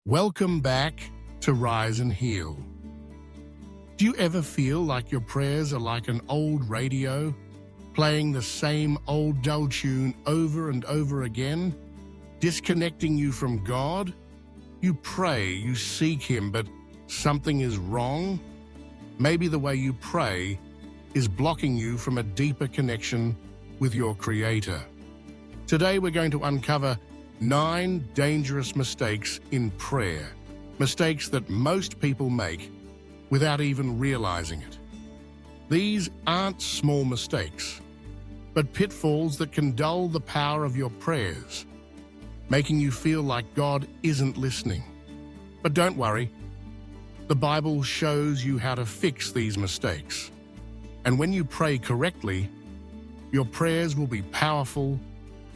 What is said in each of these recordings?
Welcome back to Rise and Heal. Do you ever feel like your prayers are like an old radio, playing the same old dull tune over and over again, disconnecting you from God? You pray, you seek Him, but something is wrong? Maybe the way you pray is blocking you from a deeper connection with your Creator. Today we're going to uncover 9 dangerous mistakes in prayer, mistakes that most people make without even realizing it. These aren't small mistakes, but pitfalls that can dull the power of your prayers, making you feel like God isn't listening. But don't worry, the Bible shows you how to fix these mistakes. And when you pray correctly, your prayers will be powerful,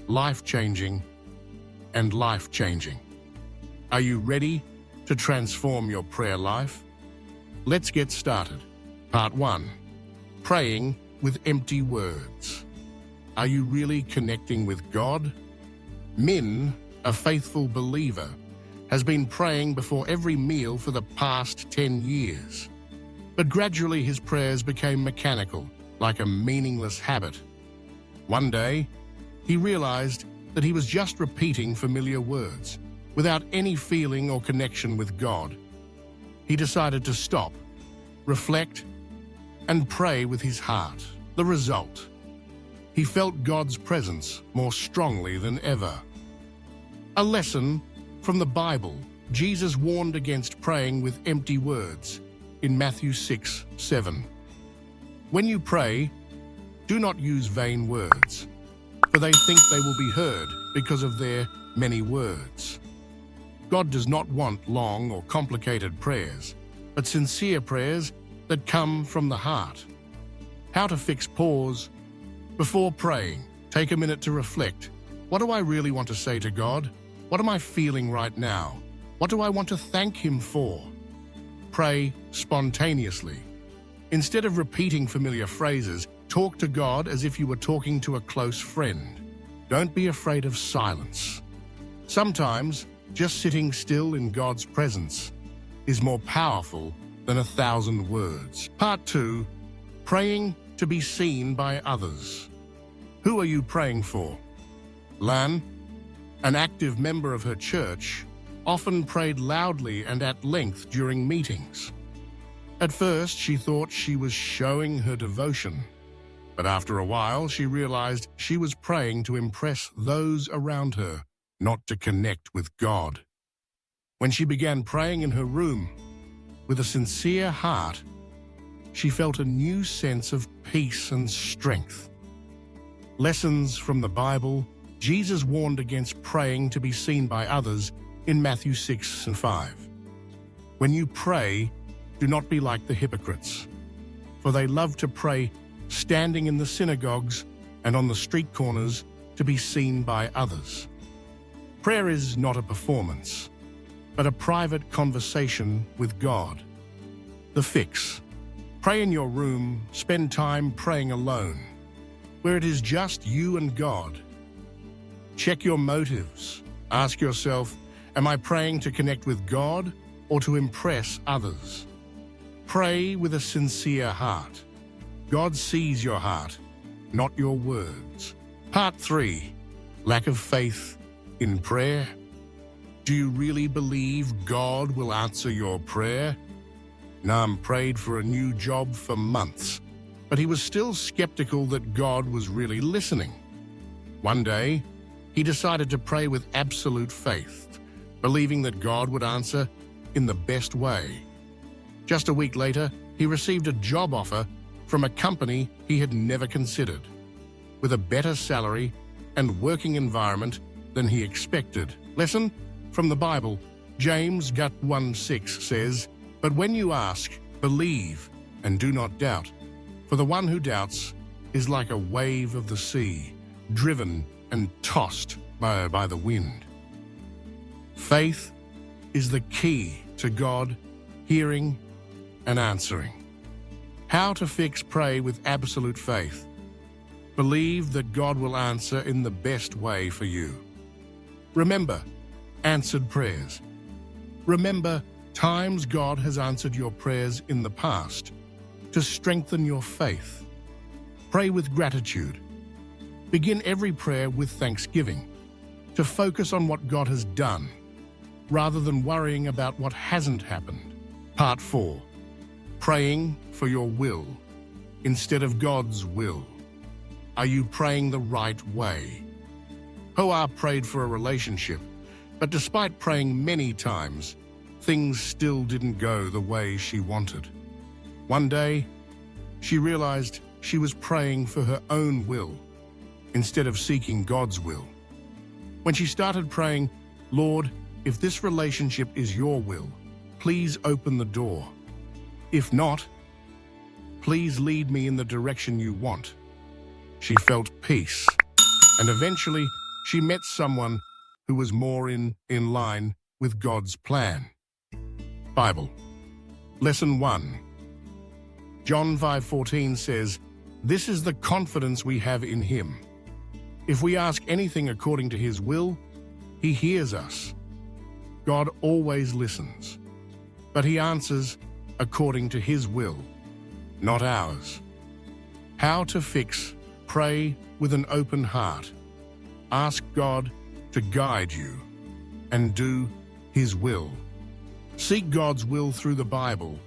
life-changing, and life-changing. Are you ready to transform your prayer life? Let's get started. Part 1. Praying with empty words. Are you really connecting with God? Min, a faithful believer, has been praying before every meal for the past 10 years. But gradually his prayers became mechanical, like a meaningless habit. One day, he realized that he was just repeating familiar words, without any feeling or connection with God. He decided to stop, reflect, and pray with his heart. The result: he felt God's presence more strongly than ever. A lesson from the Bible. Jesus warned against praying with empty words in Matthew 6:7. When you pray, do not use vain words, for they think they will be heard because of their many words. God does not want long or complicated prayers, but sincere prayers that come from the heart. How to fix pause. Before praying, take a minute to reflect. What do I really want to say to God? What am I feeling right now? What do I want to thank Him for? Pray spontaneously. Instead of repeating familiar phrases, talk to God as if you were talking to a close friend. Don't be afraid of silence. Sometimes, just sitting still in God's presence is more powerful than 1,000 words. Part 2. Praying to be seen by others. Who are you praying for? Lan, an active member of her church, often prayed loudly and at length during meetings. At first, she thought she was showing her devotion, but after a while, she realized she was praying to impress those around her, not to connect with God. When she began praying in her room with a sincere heart, she felt a new sense of peace and strength. Lessons from the Bible. Jesus warned against praying to be seen by others in Matthew 6:5. When you pray, do not be like the hypocrites, for they love to pray standing in the synagogues and on the street corners to be seen by others. Prayer is not a performance, but a private conversation with God. The fix. Pray in your room, spend time praying alone, where it is just you and God. Check your motives. Ask yourself, am I praying to connect with God or to impress others? Pray with a sincere heart. God sees your heart, not your words. Part 3. Lack of faith in prayer. Do you really believe God will answer your prayer? Naam prayed for a new job for months, but he was still skeptical that God was really listening. One day, he decided to pray with absolute faith, believing that God would answer in the best way. Just a week later, he received a job offer from a company he had never considered, with a better salary and working environment than he expected. Lesson from the Bible. James 1:6 says, "But when you ask, believe and do not doubt, for the one who doubts is like a wave of the sea, driven and tossed by the wind." Faith is the key to God hearing and answering. How to fix pray with absolute faith. Believe that God will answer in the best way for you. Remember, answered prayers Remember times God has answered your prayers in the past to strengthen your faith. Pray with gratitude. Begin every prayer with thanksgiving, to focus on what God has done, rather than worrying about what hasn't happened. Part 4. Praying for your will instead of God's will. Are you praying the right way? Hoa prayed for a relationship, but despite praying many times, things still didn't go the way she wanted. One day, she realized she was praying for her own will instead of seeking God's will. When she started praying, "Lord, if this relationship is your will, please open the door. If not, please lead me in the direction you want," she felt peace, and eventually she met someone who was more in line with God's plan. Bible. Lesson 1. John 5:14 says, "This is the confidence we have in him. If we ask anything according to his will, he hears us." God always listens, but he answers according to his will, not ours. How to fix: pray with an open heart. Ask God to guide you and do his will. Seek God's will through the Bible.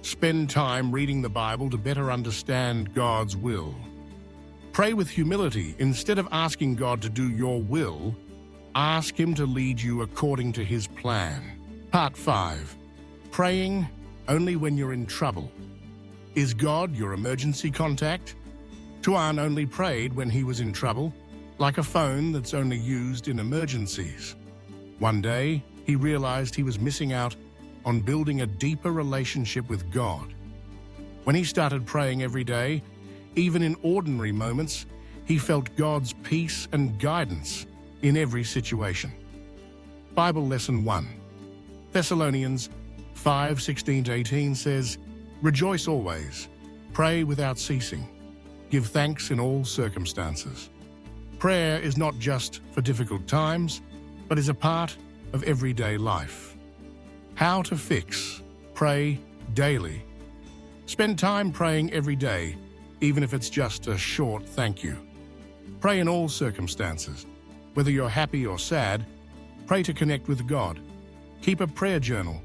Spend time reading the Bible to better understand God's will. Pray with humility. Instead of asking God to do your will, ask him to lead you according to his plan. Part 5. Praying only when you're in trouble. Is God your emergency contact? Tuan only prayed when he was in trouble, like a phone that's only used in emergencies. One day, he realized he was missing out on building a deeper relationship with God. When he started praying every day, even in ordinary moments, he felt God's peace and guidance in every situation. Bible Lesson 1. Thessalonians 5:16-18 says, "Rejoice always, pray without ceasing, give thanks in all circumstances." Prayer is not just for difficult times, but is a part of everyday life. How to fix: pray daily. Spend time praying every day, even if it's just a short thank you. Pray in all circumstances. Whether you're happy or sad, pray to connect with God. Keep a prayer journal.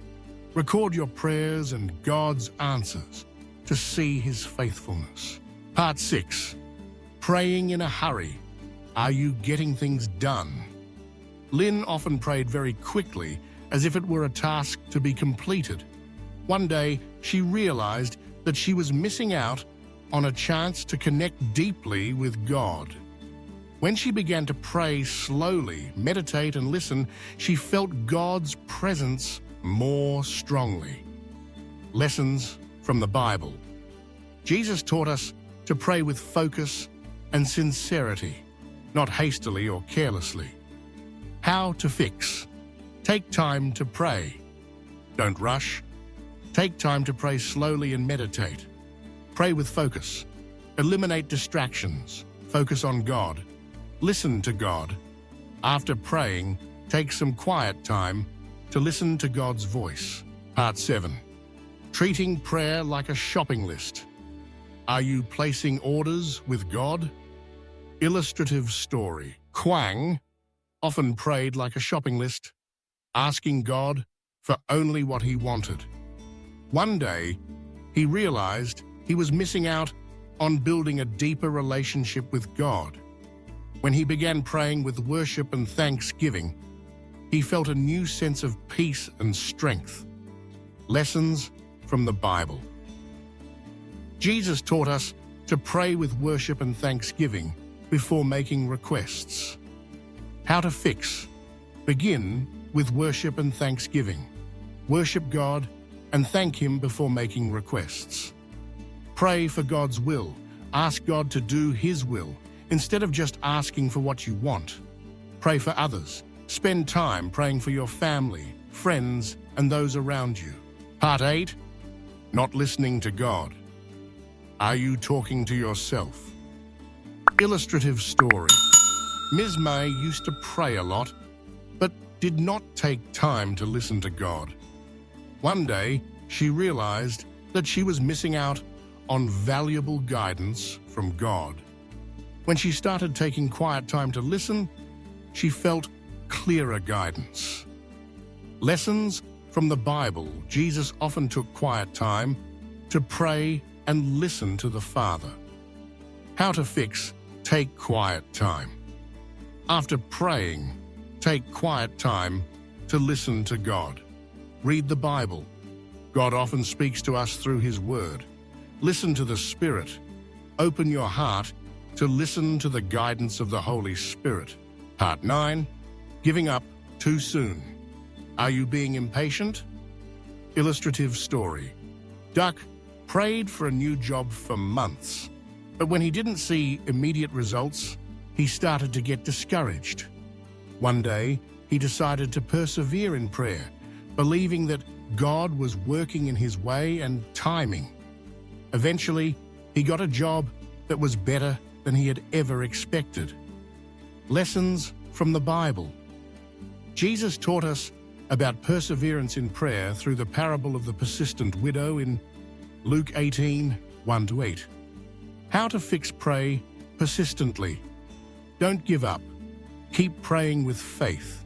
Record your prayers and God's answers to see his faithfulness. Part 6. Praying in a hurry. Are you getting things done? Lynn often prayed very quickly, as if it were a task to be completed. One day, she realized that she was missing out on a chance to connect deeply with God. When she began to pray slowly, meditate and listen, she felt God's presence more strongly. Lessons from the Bible. Jesus taught us to pray with focus and sincerity, not hastily or carelessly. How to fix: take time to pray. Don't rush. Take time to pray slowly and meditate. Pray with focus. Eliminate distractions. Focus on God. Listen to God. After praying, take some quiet time to listen to God's voice. Part 7. Treating prayer like a shopping list. Are you placing orders with God? Illustrative story. Kwang often prayed like a shopping list, asking God for only what he wanted. One day, he realized he was missing out on building a deeper relationship with God. When he began praying with worship and thanksgiving, he felt a new sense of peace and strength. Lessons from the Bible. Jesus taught us to pray with worship and thanksgiving before making requests. How to fix: begin with worship and thanksgiving. Worship God and thank him before making requests. Pray for God's will. Ask God to do his will instead of just asking for what you want. Pray for others. Spend time praying for your family, friends, and those around you. Part 8. Not listening to God. Are you talking to yourself? Illustrative story. Ms. May used to pray a lot, but did not take time to listen to God. One day, she realized that she was missing out on valuable guidance from God. When she started taking quiet time to listen, she felt clearer guidance. Lessons from the Bible. Jesus often took quiet time to pray and listen to the Father. How to fix take quiet time. After praying, take quiet time to listen to God. Read the Bible. God often speaks to us through His Word. Listen to the Spirit. Open your heart to listen to the guidance of the Holy Spirit. Part 9. Giving up too soon. Are you being impatient? Illustrative story. Duck prayed for a new job for months, but when he didn't see immediate results, he started to get discouraged. One day, he decided to persevere in prayer, believing that God was working in his way and timing. Eventually, he got a job that was better than he had ever expected. Lessons from the Bible. Jesus taught us about perseverance in prayer through the parable of the persistent widow in Luke 18, 1-8. How to pray persistently. Don't give up. Keep praying with faith.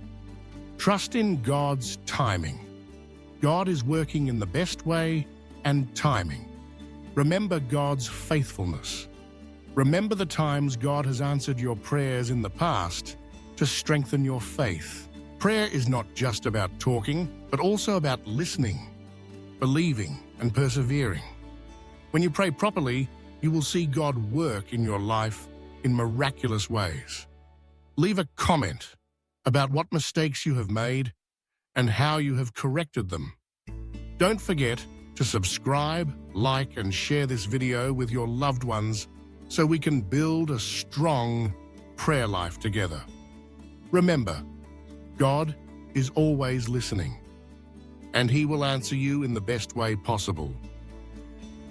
Trust in God's timing. God is working in the best way and timing. Remember God's faithfulness. Remember the times God has answered your prayers in the past to strengthen your faith. Prayer is not just about talking, but also about listening, believing, and persevering. When you pray properly, you will see God work in your life in miraculous ways. Leave a comment about what mistakes you have made and how you have corrected them. Don't forget to subscribe, like, and share this video with your loved ones so we can build a strong prayer life together. Remember, God is always listening, and He will answer you in the best way possible.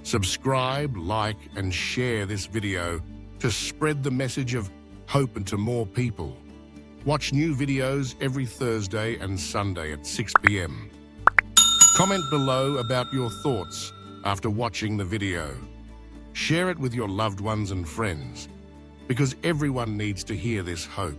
Subscribe, like, and share this video to spread the message of hope to more people. Watch new videos every Thursday and Sunday at 6 p.m. Comment below about your thoughts after watching the video. Share it with your loved ones and friends, because everyone needs to hear this hope.